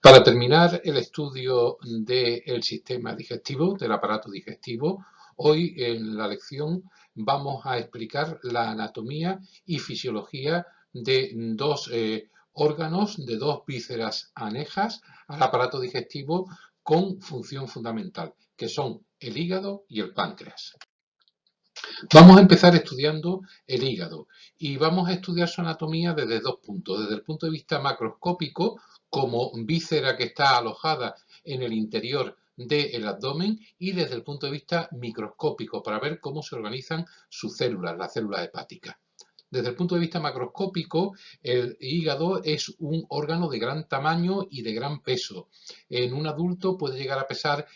Para terminar el estudio del sistema digestivo, del aparato digestivo, hoy en la lección vamos a explicar la anatomía y fisiología de dos órganos, de dos vísceras anejas al aparato digestivo con función fundamental, que son el hígado y el páncreas. Vamos a empezar estudiando el hígado y vamos a estudiar su anatomía desde dos puntos. Desde el punto de vista macroscópico, como víscera que está alojada en el interior del abdomen, y desde el punto de vista microscópico para ver cómo se organizan sus células, las células hepáticas. Desde el punto de vista macroscópico, el hígado es un órgano de gran tamaño y de gran peso. En un adulto puede llegar a pesar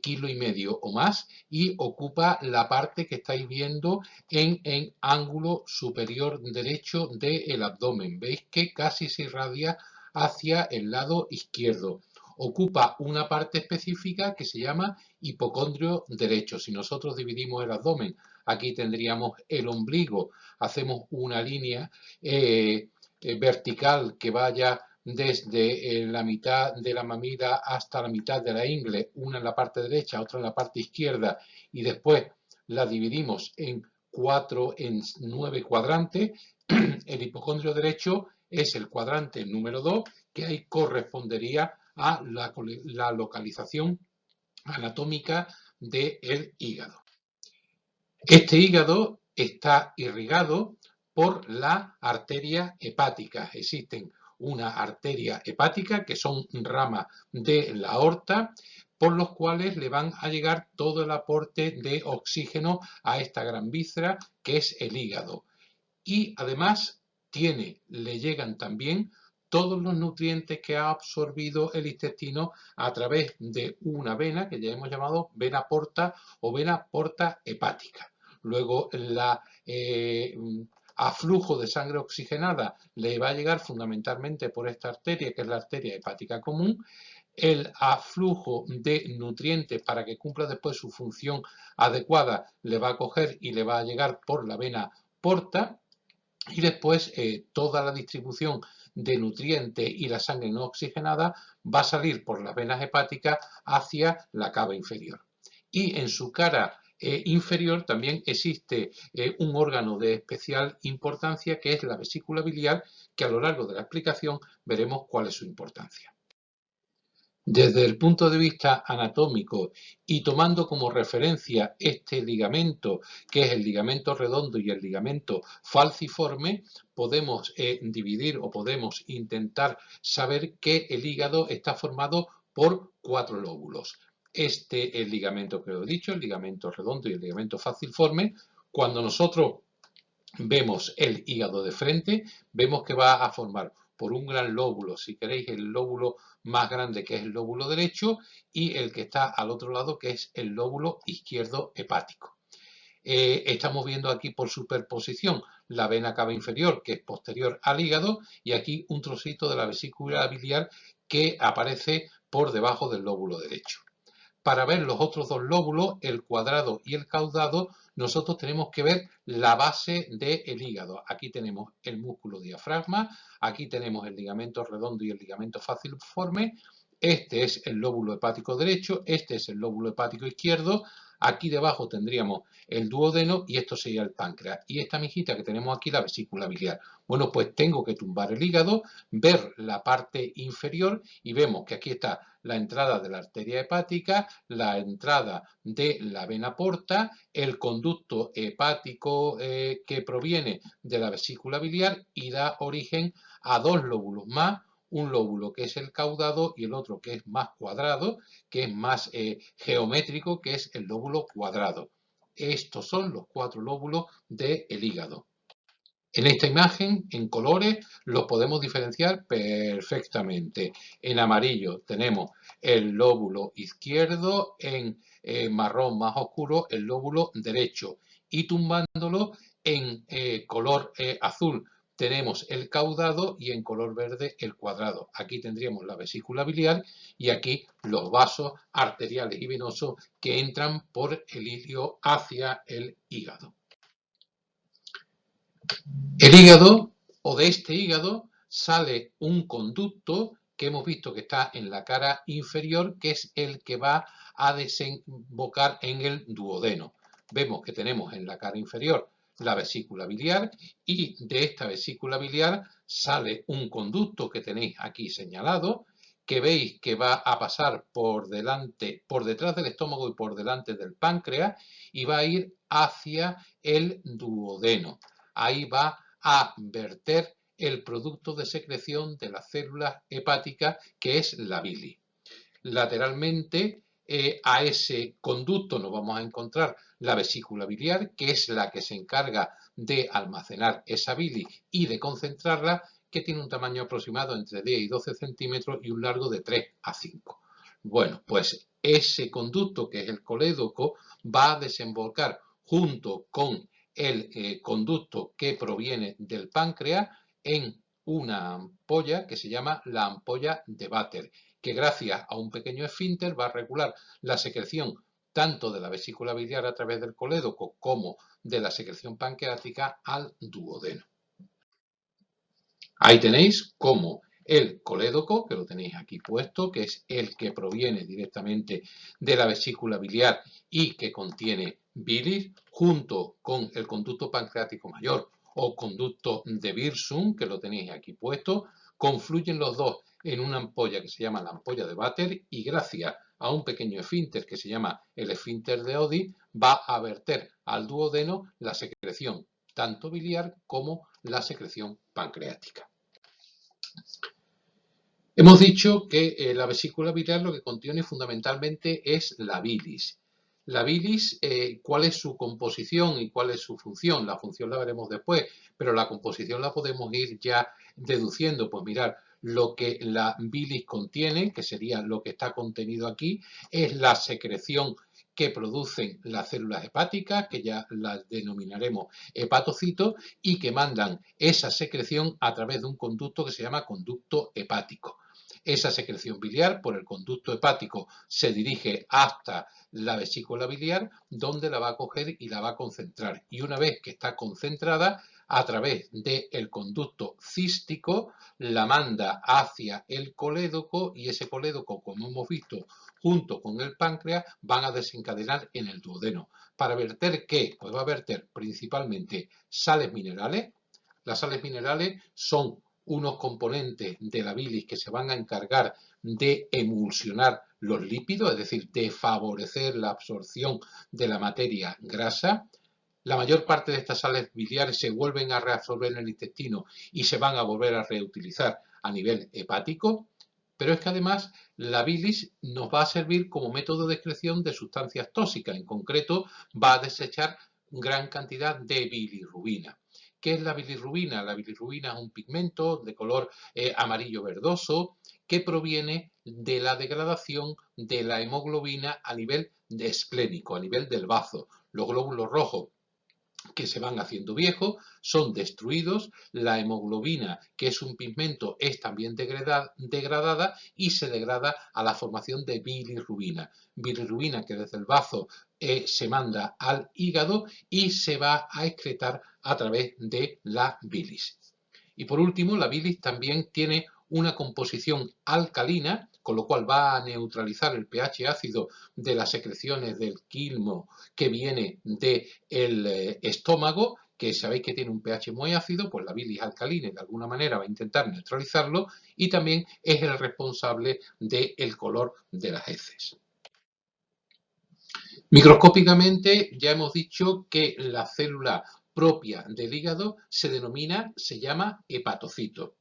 kilo y medio o más y ocupa la parte que estáis viendo en ángulo superior derecho del abdomen. Veis que casi se irradia hacia el lado izquierdo. Ocupa una parte específica que se llama hipocondrio derecho. Si nosotros dividimos el abdomen, aquí tendríamos el ombligo, hacemos una línea vertical que vaya desde la mitad de la mamila hasta la mitad de la ingle, una en la parte derecha, otra en la parte izquierda, y después la dividimos en 9 cuadrantes. El hipocondrio derecho es el cuadrante número 2, que ahí correspondería a la localización anatómica del hígado. Este hígado está irrigado por la arteria hepática. Existen una arteria hepática que son ramas de la aorta, por los cuales le van a llegar todo el aporte de oxígeno a esta gran víscera que es el hígado. Y además le llegan también todos los nutrientes que ha absorbido el intestino a través de una vena que ya hemos llamado vena porta o vena porta hepática. Luego el aflujo de sangre oxigenada le va a llegar fundamentalmente por esta arteria, que es la arteria hepática común. El aflujo de nutrientes para que cumpla después su función adecuada le va a coger y le va a llegar por la vena porta. Y después toda la distribución de nutrientes y la sangre no oxigenada va a salir por las venas hepáticas hacia la cava inferior. Y en su cara inferior también existe un órgano de especial importancia, que es la vesícula biliar, que a lo largo de la explicación veremos cuál es su importancia. Desde el punto de vista anatómico y tomando como referencia este ligamento, que es el ligamento redondo y el ligamento falciforme, podemos dividir o podemos intentar saber que el hígado está formado por 4 lóbulos. El ligamento que os he dicho, el ligamento redondo y el ligamento falciforme. Cuando nosotros vemos el hígado de frente, vemos que va a formar por un gran lóbulo, si queréis el lóbulo más grande, que es el lóbulo derecho, y el que está al otro lado, que es el lóbulo izquierdo hepático. Estamos viendo aquí por superposición la vena cava inferior, que es posterior al hígado, y aquí un trocito de la vesícula biliar que aparece por debajo del lóbulo derecho. Para ver los otros dos lóbulos, el cuadrado y el caudado, nosotros tenemos que ver la base del hígado. Aquí tenemos el músculo diafragma, aquí tenemos el ligamento redondo y el ligamento falciforme. Este es el lóbulo hepático derecho, este es el lóbulo hepático izquierdo. Aquí debajo tendríamos el duodeno y esto sería el páncreas. Y esta mijita que tenemos aquí, la vesícula biliar. Bueno, pues tengo que tumbar el hígado, ver la parte inferior y vemos que aquí está la entrada de la arteria hepática, la entrada de la vena porta, el conducto hepático que proviene de la vesícula biliar y da origen a dos lóbulos más, un lóbulo que es el caudado y el otro que es más cuadrado, que es más geométrico, que es el lóbulo cuadrado. Estos son los 4 lóbulos del hígado. En esta imagen, en colores, los podemos diferenciar perfectamente. En amarillo tenemos el lóbulo izquierdo, en marrón más oscuro el lóbulo derecho, y tumbándolo en color azul tenemos el caudado y en color verde el cuadrado. Aquí tendríamos la vesícula biliar y aquí los vasos arteriales y venosos que entran por el ilio hacia el hígado. El hígado, o de este hígado, sale un conducto que hemos visto que está en la cara inferior, que es el que va a desembocar en el duodeno. Vemos que tenemos en la cara inferior la vesícula biliar y de esta vesícula biliar sale un conducto que tenéis aquí señalado, que veis que va a pasar por detrás del estómago y por delante del páncreas y va a ir hacia el duodeno. Ahí va a verter el producto de secreción de las células hepáticas, que es la bilis. Lateralmente a ese conducto nos vamos a encontrar la vesícula biliar, que es la que se encarga de almacenar esa bilis y de concentrarla, que tiene un tamaño aproximado entre 10 y 12 centímetros y un largo de 3 a 5. Bueno, pues ese conducto, que es el colédoco, va a desembocar junto con el conducto que proviene del páncreas en una ampolla que se llama la ampolla de Vater, que gracias a un pequeño esfínter va a regular la secreción tanto de la vesícula biliar a través del colédoco como de la secreción pancreática al duodeno. Ahí tenéis cómo el colédoco, que lo tenéis aquí puesto, que es el que proviene directamente de la vesícula biliar y que contiene bilis, junto con el conducto pancreático mayor o conducto de Wirsung, que lo tenéis aquí puesto, confluyen los dos en una ampolla que se llama la ampolla de Vater y gracias a un pequeño esfínter que se llama el esfínter de Oddi va a verter al duodeno la secreción tanto biliar como la secreción pancreática. Hemos dicho que la vesícula biliar lo que contiene fundamentalmente es la bilis. La bilis, ¿cuál es su composición y cuál es su función? La función la veremos después, pero la composición la podemos ir ya deduciendo. Pues mirar, lo que la bilis contiene, que sería lo que está contenido aquí, es la secreción que producen las células hepáticas, que ya las denominaremos hepatocitos, y que mandan esa secreción a través de un conducto que se llama conducto hepático. Esa secreción biliar por el conducto hepático se dirige hasta la vesícula biliar, donde la va a coger y la va a concentrar. Y una vez que está concentrada, a través del conducto cístico, la manda hacia el colédoco y ese colédoco, como hemos visto, junto con el páncreas, van a desencadenar en el duodeno. ¿Para verter qué? Pues va a verter principalmente sales minerales. Las sales minerales son unos componentes de la bilis que se van a encargar de emulsionar los lípidos, es decir, de favorecer la absorción de la materia grasa. La mayor parte de estas sales biliares se vuelven a reabsorber en el intestino y se van a volver a reutilizar a nivel hepático, pero es que además la bilis nos va a servir como método de excreción de sustancias tóxicas. En concreto, va a desechar gran cantidad de bilirrubina. ¿Qué es la bilirrubina? La bilirrubina es un pigmento de color amarillo verdoso que proviene de la degradación de la hemoglobina a nivel esplénico, a nivel del bazo. Los glóbulos rojos que se van haciendo viejos, son destruidos, la hemoglobina, que es un pigmento, es también degradada y se degrada a la formación de bilirrubina. Bilirrubina que desde el bazo se manda al hígado y se va a excretar a través de la bilis. Y por último, la bilis también tiene una composición alcalina, con lo cual va a neutralizar el pH ácido de las secreciones del quilmo que viene del estómago, que sabéis que tiene un pH muy ácido, pues la bilis alcalina de alguna manera va a intentar neutralizarlo y también es el responsable del color de las heces. Microscópicamente ya hemos dicho que la célula propia del hígado se llama hepatocito.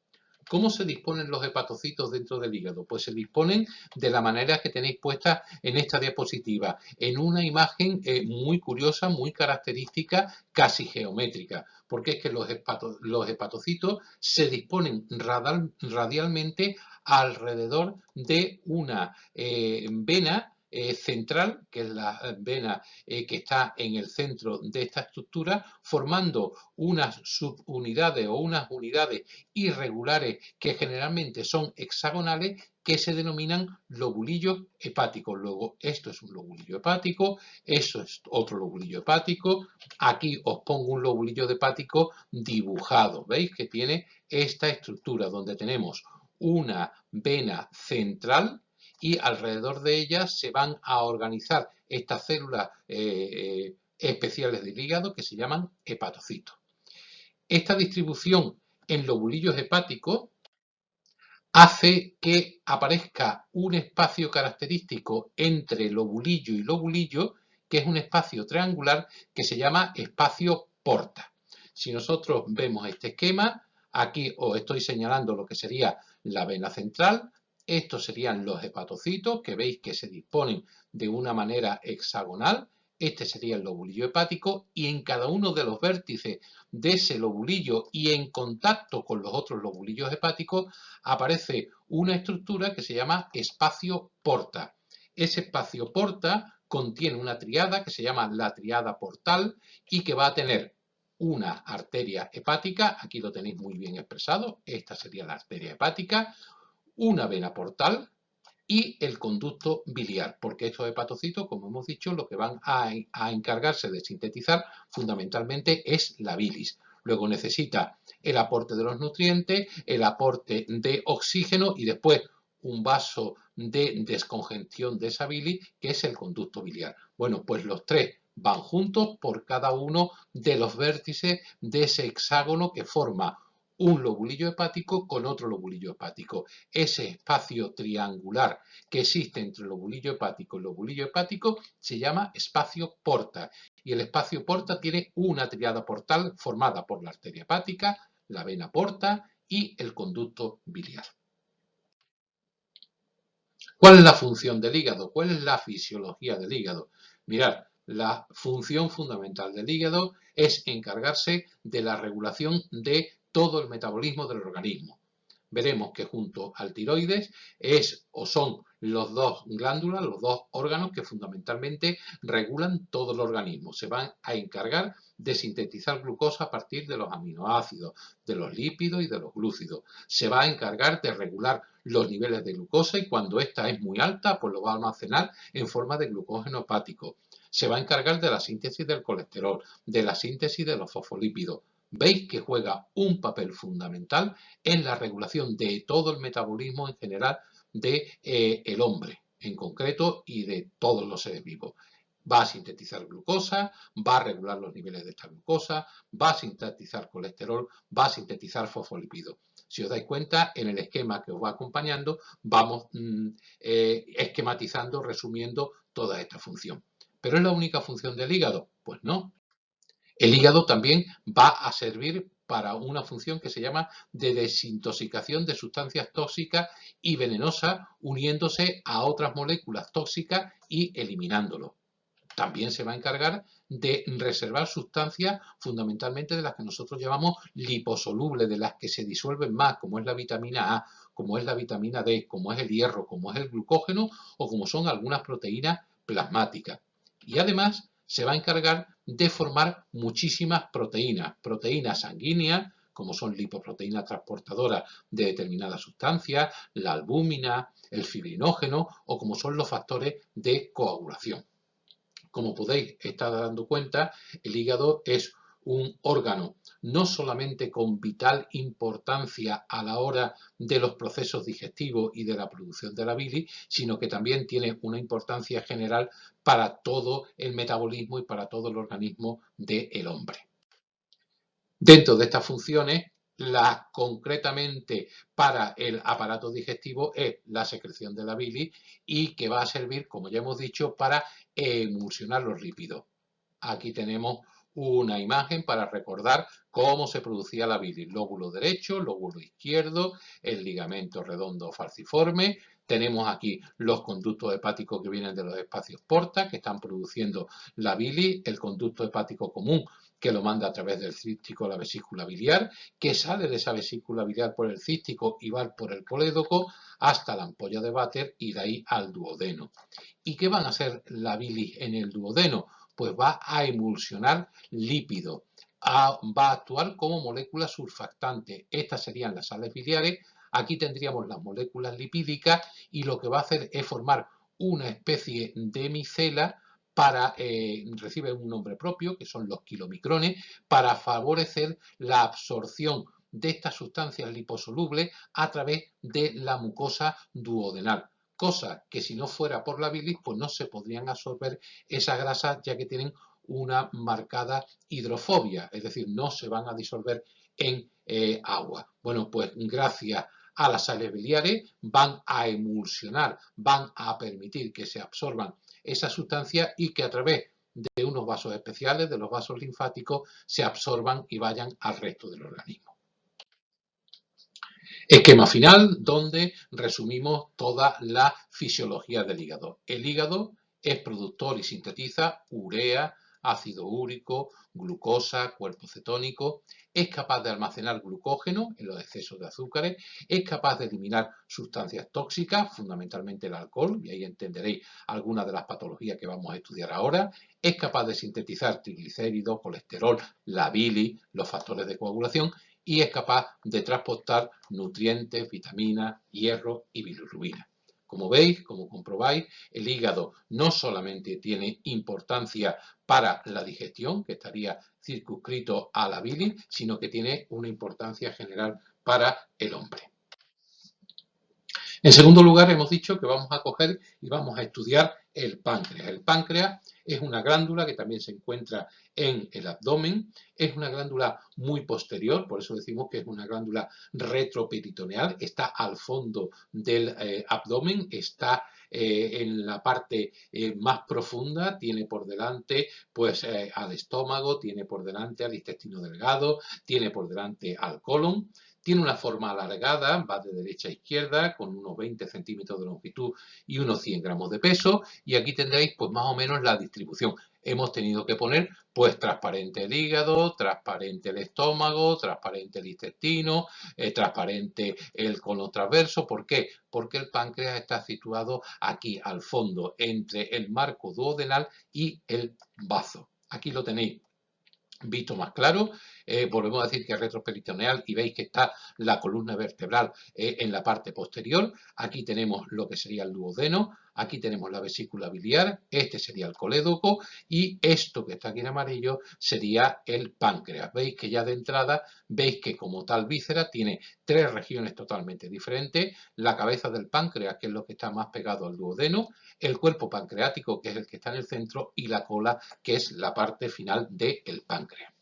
¿Cómo se disponen los hepatocitos dentro del hígado? Pues se disponen de la manera que tenéis puesta en esta diapositiva, en una imagen muy curiosa, muy característica, casi geométrica, porque es que los hepatocitos se disponen radialmente alrededor de una vena central, que es la vena que está en el centro de esta estructura, formando unas subunidades o unas unidades irregulares que generalmente son hexagonales, que se denominan lobulillos hepáticos. Luego, esto es un lobulillo hepático, eso es otro lobulillo hepático. Aquí os pongo un lobulillo hepático dibujado. ¿Veis que tiene esta estructura donde tenemos una vena central y alrededor de ella se van a organizar estas células especiales del hígado que se llaman hepatocitos. Esta distribución en lobulillos hepáticos hace que aparezca un espacio característico entre lobulillo y lobulillo, que es un espacio triangular que se llama espacio porta. Si nosotros vemos este esquema, aquí os estoy señalando lo que sería la vena central, estos serían los hepatocitos, que veis que se disponen de una manera hexagonal. Este sería el lobulillo hepático y en cada uno de los vértices de ese lobulillo y en contacto con los otros lobulillos hepáticos aparece una estructura que se llama espacio porta. Ese espacio porta contiene una triada que se llama la triada portal y que va a tener una arteria hepática, aquí lo tenéis muy bien expresado, esta sería la arteria hepática, una vena portal y el conducto biliar, porque estos hepatocitos, como hemos dicho, lo que van a encargarse de sintetizar fundamentalmente es la bilis. Luego necesita el aporte de los nutrientes, el aporte de oxígeno y después un vaso de descongestión de esa bilis, que es el conducto biliar. Bueno, pues los tres van juntos por cada uno de los vértices de ese hexágono que forma un lobulillo hepático con otro lobulillo hepático. Ese espacio triangular que existe entre el lobulillo hepático y el lobulillo hepático se llama espacio porta. Y el espacio porta tiene una triada portal formada por la arteria hepática, la vena porta y el conducto biliar. ¿Cuál es la función del hígado? ¿Cuál es la fisiología del hígado? Mirad, la función fundamental del hígado es encargarse de la regulación de todo el metabolismo del organismo. Veremos que junto al tiroides es o son los dos glándulas, los dos órganos que fundamentalmente regulan todo el organismo. Se van a encargar de sintetizar glucosa a partir de los aminoácidos, de los lípidos y de los glúcidos. Se va a encargar de regular los niveles de glucosa y cuando esta es muy alta, pues lo va a almacenar en forma de glucógeno hepático. Se va a encargar de la síntesis del colesterol, de la síntesis de los fosfolípidos. Veis que juega un papel fundamental en la regulación de todo el metabolismo en general del hombre en concreto y de todos los seres vivos. Va a sintetizar glucosa, va a regular los niveles de esta glucosa, va a sintetizar colesterol, va a sintetizar fosfolípidos. Si os dais cuenta, en el esquema que os va acompañando, vamos esquematizando, resumiendo toda esta función. ¿Pero es la única función del hígado? Pues no. El hígado también va a servir para una función que se llama de desintoxicación de sustancias tóxicas y venenosas, uniéndose a otras moléculas tóxicas y eliminándolo. También se va a encargar de reservar sustancias fundamentalmente de las que nosotros llamamos liposolubles, de las que se disuelven más, como es la vitamina A, como es la vitamina D, como es el hierro, como es el glucógeno o como son algunas proteínas plasmáticas. Y además se va a encargar de formar muchísimas proteínas sanguíneas, como son lipoproteínas transportadoras de determinadas sustancias, la albúmina, el fibrinógeno o como son los factores de coagulación. Como podéis estar dando cuenta, el hígado es un órgano no solamente con vital importancia a la hora de los procesos digestivos y de la producción de la bilis, sino que también tiene una importancia general para todo el metabolismo y para todo el organismo del hombre. Dentro de estas funciones, concretamente para el aparato digestivo es la secreción de la bilis y que va a servir, como ya hemos dicho, para emulsionar los lípidos. Aquí tenemos una imagen para recordar cómo se producía la bilis. Lóbulo derecho, lóbulo izquierdo, el ligamento redondo falciforme. Tenemos aquí los conductos hepáticos que vienen de los espacios porta, que están produciendo la bilis, el conducto hepático común, que lo manda a través del cístico a la vesícula biliar, que sale de esa vesícula biliar por el cístico y va por el colédoco hasta la ampolla de Vater y de ahí al duodeno. ¿Y qué van a hacer la bilis en el duodeno? Pues va a emulsionar lípidos, va a actuar como moléculas surfactantes. Estas serían las sales biliares. Aquí tendríamos las moléculas lipídicas y lo que va a hacer es formar una especie de micela recibe un nombre propio, que son los kilomicrones, para favorecer la absorción de estas sustancias liposolubles a través de la mucosa duodenal. Cosa que si no fuera por la bilis, pues no se podrían absorber esas grasas, ya que tienen una marcada hidrofobia, es decir, no se van a disolver en agua. Bueno, pues gracias a las sales biliares van a emulsionar, van a permitir que se absorban esas sustancias y que a través de unos vasos especiales, de los vasos linfáticos, se absorban y vayan al resto del organismo. Esquema final donde resumimos toda la fisiología del hígado. El hígado es productor y sintetiza urea, ácido úrico, glucosa, cuerpo cetónico, es capaz de almacenar glucógeno en los excesos de azúcares, es capaz de eliminar sustancias tóxicas, fundamentalmente el alcohol, y ahí entenderéis algunas de las patologías que vamos a estudiar ahora, es capaz de sintetizar triglicéridos, colesterol, la bilis, los factores de coagulación, y es capaz de transportar nutrientes, vitaminas, hierro y bilirrubina. Como veis, como comprobáis, el hígado no solamente tiene importancia para la digestión, que estaría circunscrito a la bilis, sino que tiene una importancia general para el hombre. En segundo lugar, hemos dicho que vamos a coger y vamos a estudiar el páncreas. El páncreas es una glándula que también se encuentra en el abdomen, es una glándula muy posterior, por eso decimos que es una glándula retroperitoneal, está al fondo del abdomen, está en la parte más profunda, tiene por delante pues al estómago, tiene por delante al intestino delgado, tiene por delante al colon. Tiene una forma alargada, va de derecha a izquierda, con unos 20 centímetros de longitud y unos 100 gramos de peso. Y aquí tendréis pues más o menos la distribución. Hemos tenido que poner pues transparente el hígado, transparente el estómago, transparente el intestino, transparente el colon transverso. ¿Por qué? Porque el páncreas está situado aquí al fondo, entre el marco duodenal y el bazo. Aquí lo tenéis visto más claro, volvemos a decir que es retroperitoneal y veis que está la columna vertebral en la parte posterior. Aquí tenemos lo que sería el duodeno, aquí tenemos la vesícula biliar, este sería el colédoco y esto que está aquí en amarillo sería el páncreas. Veis que ya de entrada, veis que como tal víscera tiene tres regiones totalmente diferentes, la cabeza del páncreas, que es lo que está más pegado al duodeno, el cuerpo pancreático, que es el que está en el centro, y la cola, que es la parte final del páncreas.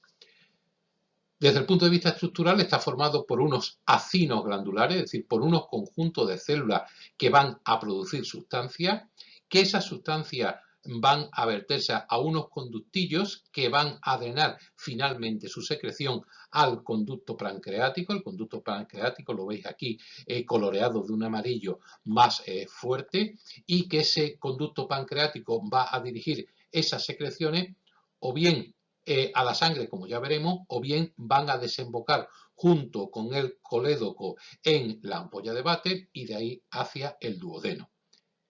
Desde el punto de vista estructural está formado por unos acinos glandulares, es decir, por unos conjuntos de células que van a producir sustancias, que esas sustancias van a verterse a unos conductillos que van a drenar finalmente su secreción al conducto pancreático. El conducto pancreático lo veis aquí coloreado de un amarillo más fuerte, y que ese conducto pancreático va a dirigir esas secreciones o bien a la sangre, como ya veremos, o bien van a desembocar junto con el colédoco en la ampolla de Vater y de ahí hacia el duodeno.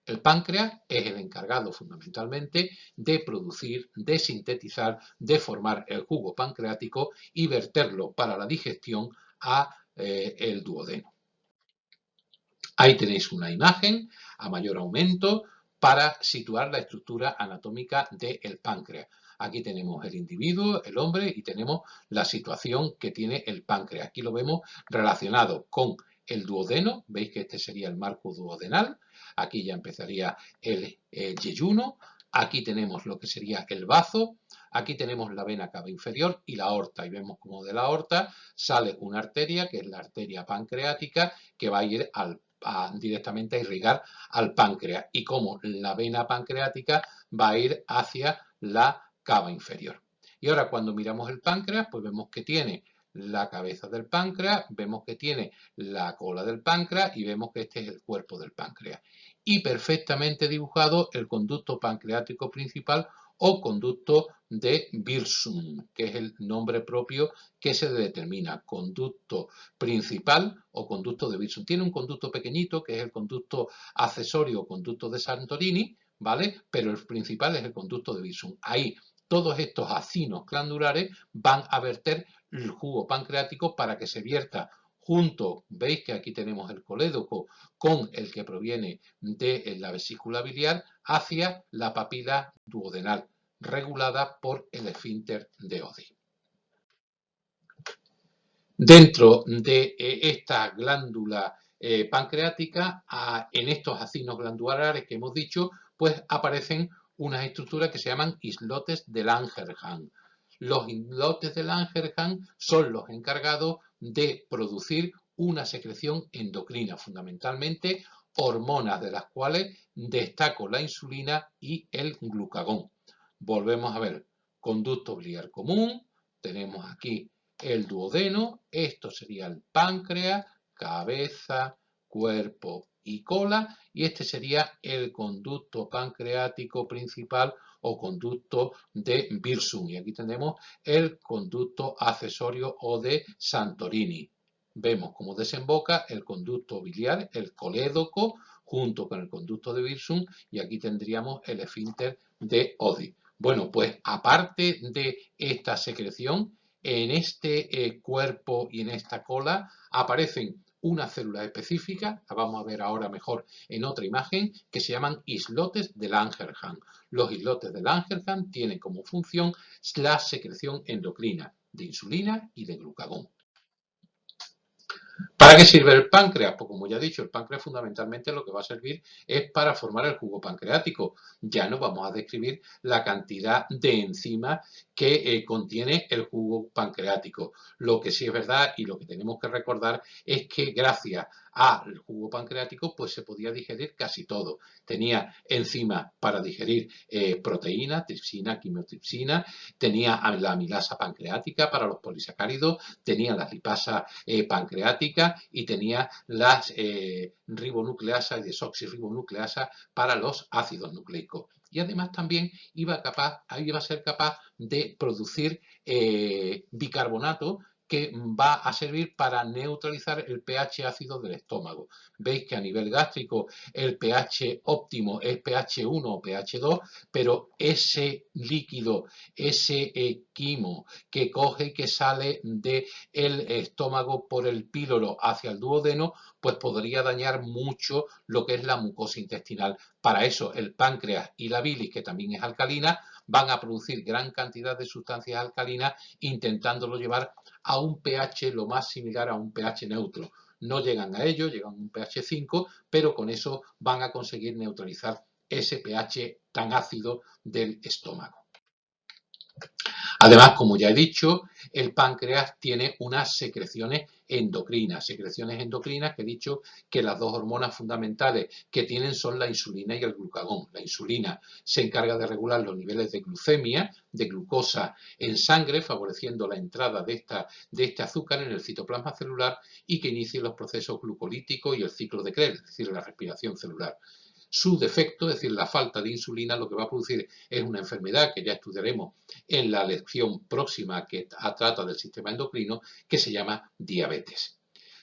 El páncreas es el encargado fundamentalmente de producir, de sintetizar, de formar el jugo pancreático y verterlo para la digestión a el duodeno. Ahí tenéis una imagen a mayor aumento para situar la estructura anatómica del páncreas. Aquí tenemos el individuo, el hombre, y tenemos la situación que tiene el páncreas. Aquí lo vemos relacionado con el duodeno, veis que este sería el marco duodenal, aquí ya empezaría el yeyuno, aquí tenemos lo que sería el bazo, aquí tenemos la vena cava inferior y la aorta, y vemos como de la aorta sale una arteria, que es la arteria pancreática, que va a ir directamente a irrigar al páncreas, y como la vena pancreática va a ir hacia la cava inferior. Y ahora cuando miramos el páncreas, pues vemos que tiene la cabeza del páncreas, vemos que tiene la cola del páncreas y vemos que este es el cuerpo del páncreas. Y perfectamente dibujado el conducto pancreático principal o conducto de Wirsum, que es el nombre propio que se determina, conducto principal o conducto de Wirsum. Tiene un conducto pequeñito que es el conducto accesorio o conducto de Santorini, ¿vale? Pero el principal es el conducto de Wirsum. Ahí todos estos acinos glandulares van a verter el jugo pancreático para que se vierta junto, veis que aquí tenemos el colédoco con el que proviene de la vesícula biliar hacia la papila duodenal, regulada por el esfínter de Oddi. Dentro de esta glándula pancreática, en estos acinos glandulares que hemos dicho, pues aparecen unas estructuras que se llaman islotes de Langerhans. Los islotes de Langerhans son los encargados de producir una secreción endocrina, fundamentalmente hormonas, de las cuales destaco la insulina y el glucagón. Volvemos a ver, conducto biliar común, tenemos aquí el duodeno, esto sería el páncreas, cabeza, cuerpo y cola, y este sería el conducto pancreático principal o conducto de Wirsung. Y aquí tenemos el conducto accesorio o de Santorini. Vemos cómo desemboca el conducto biliar, el colédoco, junto con el conducto de Wirsung, y aquí tendríamos el esfínter de Oddi. Bueno, pues aparte de esta secreción, en este cuerpo y en esta cola aparecen unas células específicas, las vamos a ver ahora mejor en otra imagen, que se llaman islotes de Langerhans. Los islotes de Langerhans tienen como función la secreción endocrina de insulina y de glucagón. ¿Para qué sirve el páncreas? Pues como ya he dicho, el páncreas fundamentalmente lo que va a servir es para formar el jugo pancreático. Ya no vamos a describir la cantidad de enzimas que contiene el jugo pancreático. Lo que sí es verdad y lo que tenemos que recordar es que gracias al jugo pancreático pues se podía digerir casi todo. Tenía enzimas para digerir proteínas, tripsina, quimiotripsina, tenía la amilasa pancreática para los polisacáridos, tenía la lipasa pancreática y tenía las ribonucleasas y desoxirribonucleasas para los ácidos nucleicos. Y además también iba a ser capaz de producir bicarbonato, que va a servir para neutralizar el pH ácido del estómago. Veis que a nivel gástrico el pH óptimo es pH 1 o pH 2, pero ese líquido, ese quimo que coge y que sale del estómago por el píloro hacia el duodeno, pues podría dañar mucho lo que es la mucosa intestinal. Para eso el páncreas y la bilis, que también es alcalina, van a producir gran cantidad de sustancias alcalinas, intentándolo llevar a un pH lo más similar a un pH neutro. No llegan a ello, llegan a un pH 5, pero con eso van a conseguir neutralizar ese pH tan ácido del estómago. Además, como ya he dicho, el páncreas tiene unas secreciones endocrinas que he dicho que las dos hormonas fundamentales que tienen son la insulina y el glucagón. La insulina se encarga de regular los niveles de glucemia, de glucosa en sangre, favoreciendo la entrada de este azúcar en el citoplasma celular y que inicie los procesos glucolíticos y el ciclo de Krebs, es decir, la respiración celular. Su defecto, es decir, la falta de insulina, lo que va a producir es una enfermedad que ya estudiaremos en la lección próxima que trata del sistema endocrino, que se llama diabetes.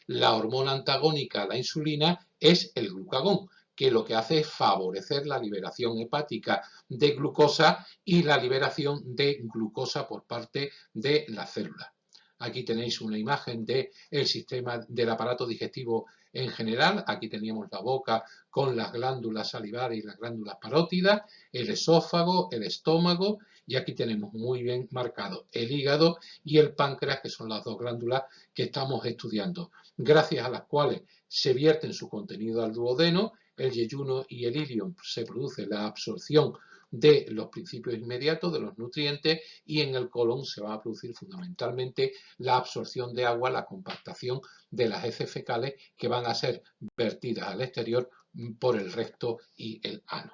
La hormona antagónica a la insulina es el glucagón, que lo que hace es favorecer la liberación hepática de glucosa y la liberación de glucosa por parte de la célula. Aquí tenéis una imagen del sistema del aparato digestivo en general. Aquí teníamos la boca con las glándulas salivares y las glándulas parótidas, el esófago, el estómago, y aquí tenemos muy bien marcado el hígado y el páncreas, que son las dos glándulas que estamos estudiando, gracias a las cuales se vierte en su contenido al duodeno. El yeyuno y el ilion se produce la absorción de los principios inmediatos de los nutrientes, y en el colon se va a producir fundamentalmente la absorción de agua, la compactación de las heces fecales que van a ser vertidas al exterior por el recto y el ano.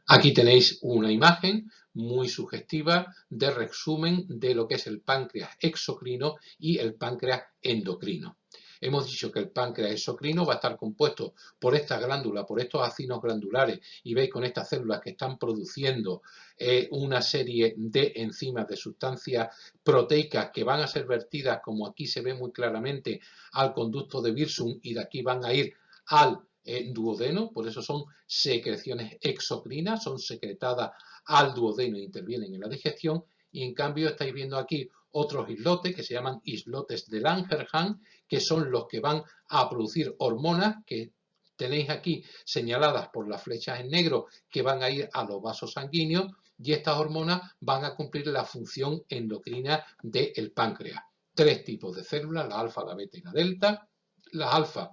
Aquí tenéis una imagen muy sugestiva de resumen de lo que es el páncreas exocrino y el páncreas endocrino. Hemos dicho que el páncreas exocrino va a estar compuesto por esta glándula, por estos acinos glandulares, y veis con estas células que están produciendo una serie de enzimas, de sustancias proteicas que van a ser vertidas, como aquí se ve muy claramente, al conducto de Wirsung, y de aquí van a ir al duodeno. Por eso son secreciones exocrinas, son secretadas al duodeno e intervienen en la digestión. Y en cambio estáis viendo aquí otros islotes que se llaman islotes de Langerhans, que son los que van a producir hormonas que tenéis aquí señaladas por las flechas en negro, que van a ir a los vasos sanguíneos, y estas hormonas van a cumplir la función endocrina del páncreas. tres tipos de células, la alfa, la beta y la delta. Las alfa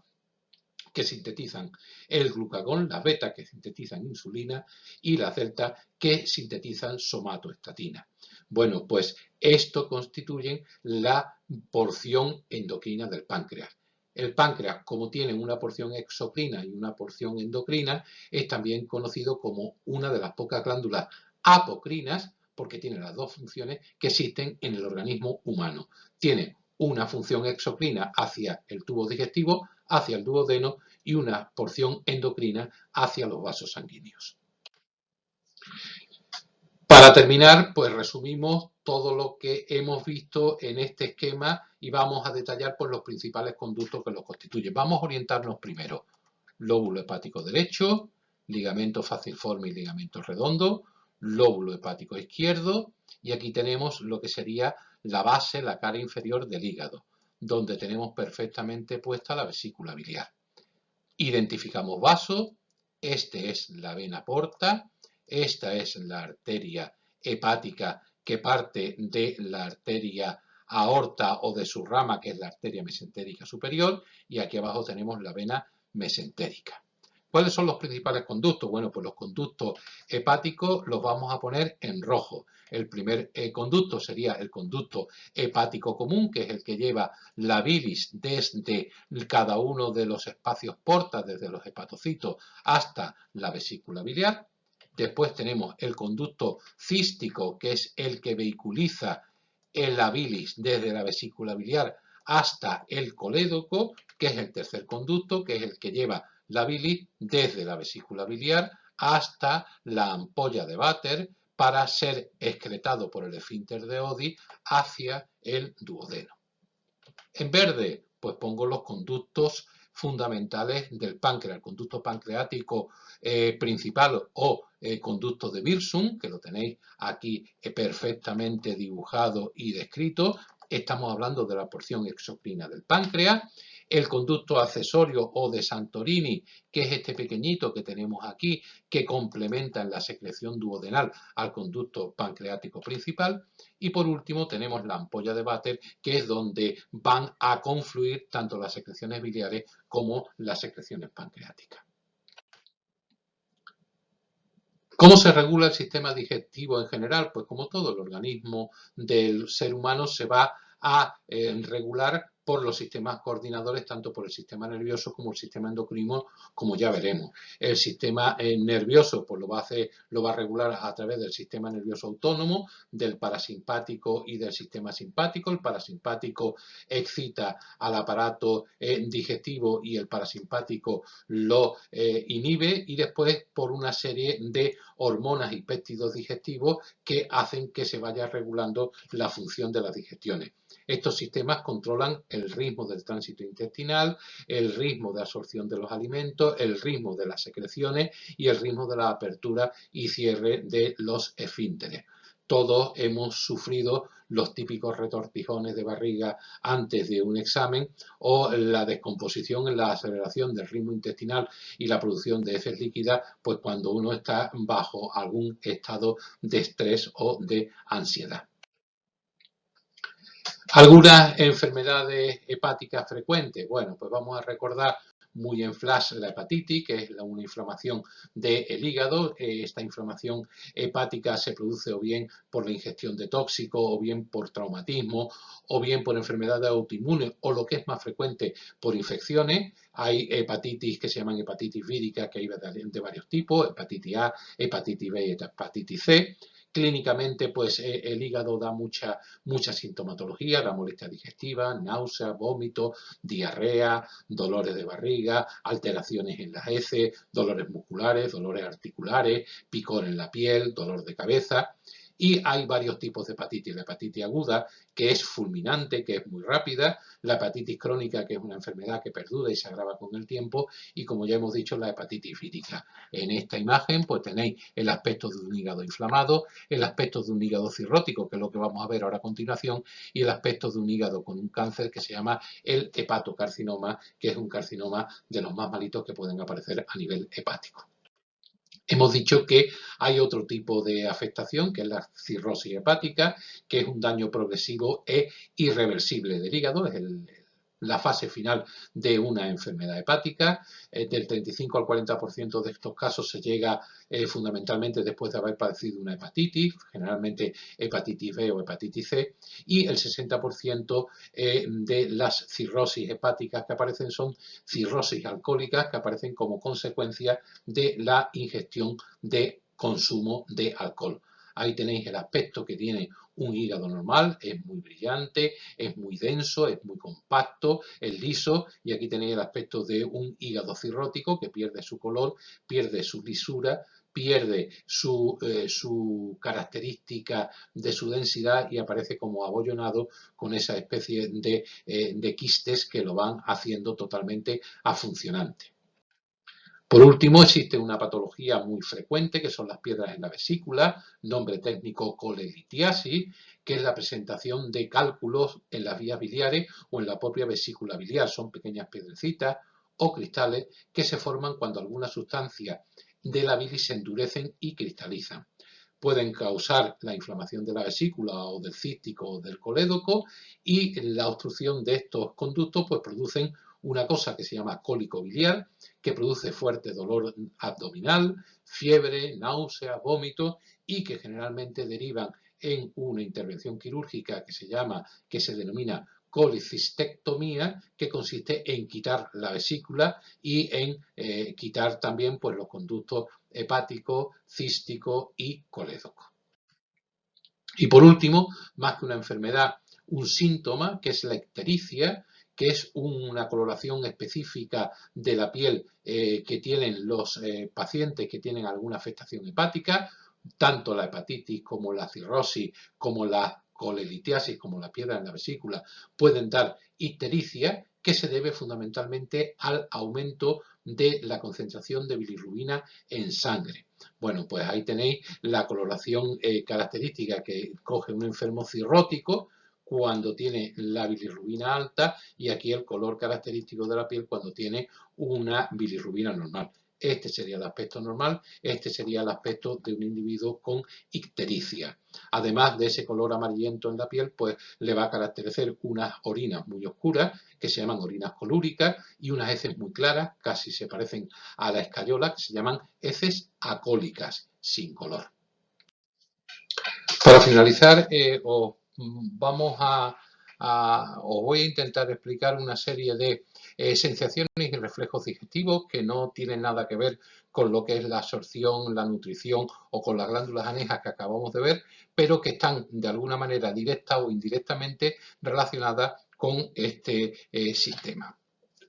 que sintetizan el glucagón, las beta que sintetizan insulina y las delta que sintetizan somatoestatina. Bueno, pues esto constituye la porción endocrina del páncreas. El páncreas, como tiene una porción exocrina y una porción endocrina, es también conocido como una de las pocas glándulas apocrinas, porque tiene las dos funciones que existen en el organismo humano. Tiene una función exocrina hacia el tubo digestivo, hacia el duodeno, y una porción endocrina hacia los vasos sanguíneos. Para terminar, pues resumimos todo lo que hemos visto en este esquema y vamos a detallar pues, los principales conductos que los constituyen. Vamos a orientarnos primero. Lóbulo hepático derecho, ligamento falciforme y ligamento redondo, lóbulo hepático izquierdo, y aquí tenemos lo que sería la base, la cara inferior del hígado, donde tenemos perfectamente puesta la vesícula biliar. Identificamos vasos, este es la vena porta, esta es la arteria hepática que parte de la arteria aorta o de su rama, que es la arteria mesentérica superior, y aquí abajo tenemos la vena mesentérica. ¿Cuáles son los principales conductos? Bueno, pues los conductos hepáticos los vamos a poner en rojo. El primer conducto sería el conducto hepático común, que es el que lleva la bilis desde cada uno de los espacios porta, desde los hepatocitos hasta la vesícula biliar. Después tenemos el conducto cístico, que es el que vehiculiza la bilis desde la vesícula biliar hasta el colédoco, que es el tercer conducto, que es el que lleva la bilis desde la vesícula biliar hasta la ampolla de Vater para ser excretado por el esfínter de Oddi hacia el duodeno. En verde, pues pongo los conductos fundamentales del páncreas, el conducto pancreático principal o conducto de Wirsung, que lo tenéis aquí perfectamente dibujado y descrito. Estamos hablando de la porción exocrina del páncreas. El conducto accesorio o de Santorini, que es este pequeñito que tenemos aquí, que complementa en la secreción duodenal al conducto pancreático principal. Y por último tenemos la ampolla de Vater, que es donde van a confluir tanto las secreciones biliares como las secreciones pancreáticas. ¿Cómo se regula el sistema digestivo en general? Pues como todo el organismo del ser humano se va a regular por los sistemas coordinadores, tanto por el sistema nervioso como el sistema endocrino, como ya veremos. El sistema nervioso pues lo va a regular a través del sistema nervioso autónomo, del parasimpático y del sistema simpático. El parasimpático excita al aparato digestivo y el parasimpático lo inhibe, y después por una serie de hormonas y péptidos digestivos que hacen que se vaya regulando la función de las digestiones. Estos sistemas controlan el ritmo del tránsito intestinal, el ritmo de absorción de los alimentos, el ritmo de las secreciones y el ritmo de la apertura y cierre de los esfínteres. Todos hemos sufrido los típicos retortijones de barriga antes de un examen, o la descomposición, la aceleración del ritmo intestinal y la producción de heces líquidas, pues cuando uno está bajo algún estado de estrés o de ansiedad. Algunas enfermedades hepáticas frecuentes. Bueno, pues vamos a recordar muy en flash la hepatitis, que es una inflamación del hígado. Esta inflamación hepática se produce o bien por la ingestión de tóxicos, o bien por traumatismo, o bien por enfermedades autoinmunes, o lo que es más frecuente, por infecciones. Hay hepatitis que se llaman hepatitis vírica, que hay de varios tipos: hepatitis A, hepatitis B y hepatitis C. Clínicamente, pues el hígado da mucha sintomatología: la molestia digestiva, náusea, vómito, diarrea, dolores de barriga, alteraciones en las heces, dolores musculares, dolores articulares, picor en la piel, dolor de cabeza. Y hay varios tipos de hepatitis: la hepatitis aguda, que es fulminante, que es muy rápida; la hepatitis crónica, que es una enfermedad que perdura y se agrava con el tiempo; y, como ya hemos dicho, la hepatitis vírica. En esta imagen pues tenéis el aspecto de un hígado inflamado, el aspecto de un hígado cirrótico, que es lo que vamos a ver ahora a continuación, y el aspecto de un hígado con un cáncer que se llama el hepatocarcinoma, que es un carcinoma de los más malitos que pueden aparecer a nivel hepático. Hemos dicho que hay otro tipo de afectación, que es la cirrosis hepática, que es un daño progresivo e irreversible del hígado, es la fase final de una enfermedad hepática. Del 35 al 40% de estos casos se llega fundamentalmente después de haber padecido una hepatitis, generalmente hepatitis B o hepatitis C, y el 60% de las cirrosis hepáticas que aparecen son cirrosis alcohólicas que aparecen como consecuencia de la ingestión de consumo de alcohol. Ahí tenéis el aspecto que tiene un hígado normal, es muy brillante, es muy denso, es muy compacto, es liso, y aquí tenéis el aspecto de un hígado cirrótico que pierde su color, pierde su lisura, pierde su característica de su densidad y aparece como abollonado con esa especie de quistes que lo van haciendo totalmente afuncionante. Por último, existe una patología muy frecuente que son las piedras en la vesícula, nombre técnico colelitiasis, que es la presentación de cálculos en las vías biliares o en la propia vesícula biliar. Son pequeñas piedrecitas o cristales que se forman cuando algunas sustancias de la bilis se endurecen y cristalizan. Pueden causar la inflamación de la vesícula o del cístico o del colédoco, y la obstrucción de estos conductos pues producen una cosa que se llama cólico biliar, que produce fuerte dolor abdominal, fiebre, náusea, vómito, y que generalmente derivan en una intervención quirúrgica que se denomina colicistectomía, que consiste en quitar la vesícula y en quitar también pues, los conductos hepático, cístico y colédoco. Y por último, más que una enfermedad, un síntoma, que es la ictericia, que es una coloración específica de la piel que tienen los pacientes que tienen alguna afectación hepática, tanto la hepatitis como la cirrosis, como la colelitiasis, como la piedra en la vesícula, pueden dar ictericia, que se debe fundamentalmente al aumento de la concentración de bilirrubina en sangre. Bueno, pues ahí tenéis la coloración característica que coge un enfermo cirrótico cuando tiene la bilirrubina alta, y aquí el color característico de la piel cuando tiene una bilirrubina normal. Este sería el aspecto normal, este sería el aspecto de un individuo con ictericia. Además de ese color amarillento en la piel, pues le va a caracterizar unas orinas muy oscuras, que se llaman orinas colúricas, y unas heces muy claras, casi se parecen a la escayola, que se llaman heces acólicas, sin color. Para finalizar, os voy a intentar explicar una serie de sensaciones y reflejos digestivos que no tienen nada que ver con lo que es la absorción, la nutrición o con las glándulas anejas que acabamos de ver, pero que están de alguna manera directa o indirectamente relacionadas con este sistema.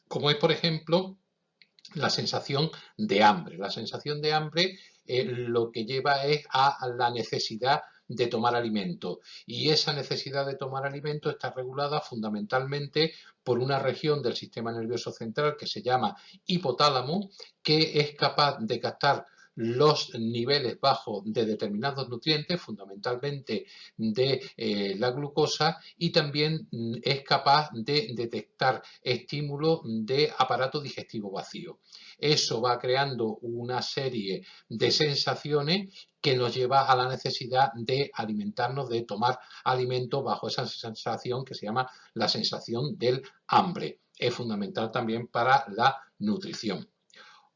Como es, por ejemplo, la sensación de hambre. La sensación de hambre lo que lleva es a la necesidad de tomar alimento, y esa necesidad de tomar alimento está regulada fundamentalmente por una región del sistema nervioso central que se llama hipotálamo, que es capaz de captar los niveles bajos de determinados nutrientes, fundamentalmente de la glucosa, y también es capaz de detectar estímulos de aparato digestivo vacío. Eso va creando una serie de sensaciones que nos lleva a la necesidad de alimentarnos, de tomar alimento bajo esa sensación que se llama la sensación del hambre. Es fundamental también para la nutrición.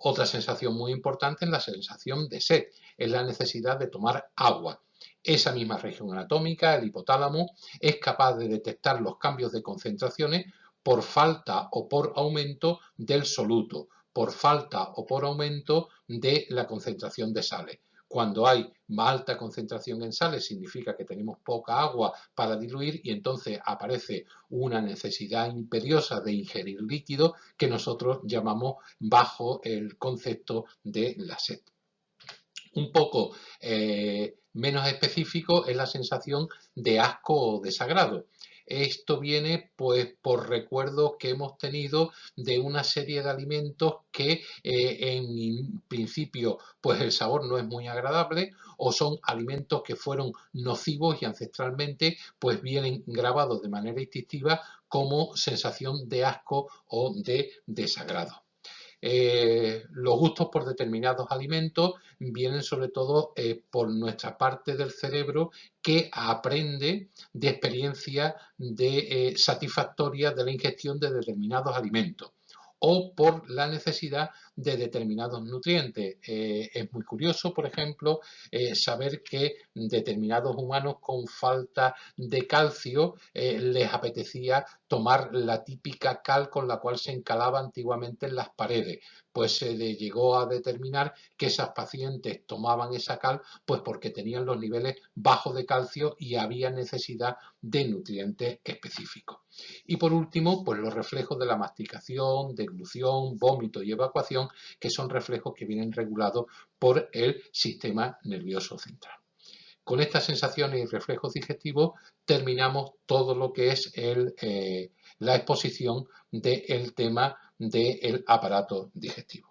Otra sensación muy importante es la sensación de sed, es la necesidad de tomar agua. Esa misma región anatómica, el hipotálamo, es capaz de detectar los cambios de concentraciones por falta o por aumento del soluto, por falta o por aumento de la concentración de sales. Cuando hay alta concentración en sales significa que tenemos poca agua para diluir, y entonces aparece una necesidad imperiosa de ingerir líquido que nosotros llamamos bajo el concepto de la sed. Un poco menos específico es la sensación de asco o desagrado. Esto viene pues por recuerdos que hemos tenido de una serie de alimentos que en principio pues el sabor no es muy agradable, o son alimentos que fueron nocivos y ancestralmente pues vienen grabados de manera instintiva como sensación de asco o de desagrado. Los gustos por determinados alimentos vienen sobre todo por nuestra parte del cerebro que aprende de experiencias satisfactorias de la ingestión de determinados alimentos o por la necesidad de determinados nutrientes. Es muy curioso, por ejemplo, saber que determinados humanos con falta de calcio les apetecía tomar la típica cal con la cual se encalaba antiguamente en las paredes. Pues se le llegó a determinar que esas pacientes tomaban esa cal pues porque tenían los niveles bajos de calcio y había necesidad de nutrientes específicos. Y por último, pues los reflejos de la masticación, deglución, vómito y evacuación, que son reflejos que vienen regulados por el sistema nervioso central. Con estas sensaciones y reflejos digestivos terminamos todo lo que es la exposición del tema del aparato digestivo.